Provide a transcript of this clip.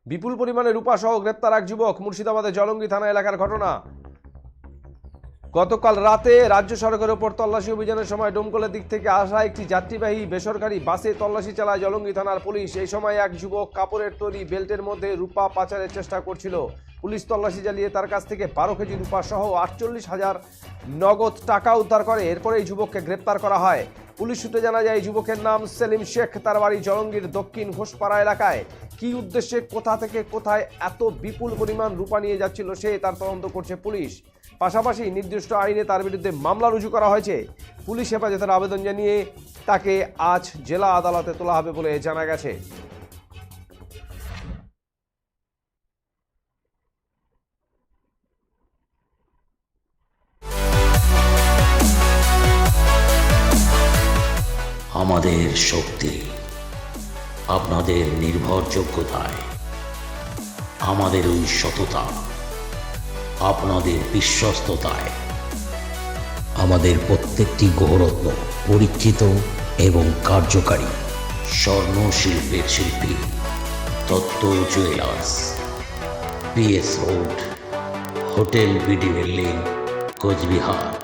বিপুল পরিমাণে রূপা সহ গ্রেপ্তার এক যুবক। মুর্শিদাবাদের জলঙ্গি থানা এলাকার ঘটনা। গতকাল রাতে রাজ্য সড়কের ওপর তল্লাশি অভিযানের সময় ডোমকলের দিক থেকে আসা একটি যাত্রীবাহী বেসরকারি বাসে তল্লাশি চালায় জলঙ্গি থানার পুলিশ। এই সময় এক যুবক কাপড়ের তৈরি বেল্টের মধ্যে রূপা পাচারের চেষ্টা করছিল। পুলিশ তল্লাশি চালিয়ে তার কাছ থেকে 12 কেজি রূপা সহ 48,000 নগদ টাকা উদ্ধার করে। এরপরে এই যুবককে গ্রেপ্তার করা হয়। পুলিশ সূত্রে জানা যায় এই যুবকের নাম সেলিম শেখ। তার বাড়ি জলঙ্গির দক্ষিণ ঘোষপাড়া এলাকায়। কি উদ্দেশ্যে কোথা থেকে কোথায় এত বিপুল পরিমাণ রূপা নিয়ে যাচ্ছিল সে তার তদন্ত করছে পুলিশ। পাশাপাশি নির্দিষ্ট আইনে তার বিরুদ্ধে মামলা রুজু করা হয়েছে। পুলিশ হেফাজতের আবেদন জানিয়ে তাকে আজ জেলা আদালতে তোলা হবে বলে জানা গেছে। আমাদের শক্তি আপনাদের নির্ভরযোগ্যতায়, আমাদের ওই সততা আপনাদের বিশ্বস্ততায়, আমাদের প্রত্যেকটি গৌরত্ন পরীক্ষিত এবং কার্যকারী। স্বর্ণ শিল্পের শিল্পী Dutta jewellers, PS road, hotel BD building, Cooch Behar.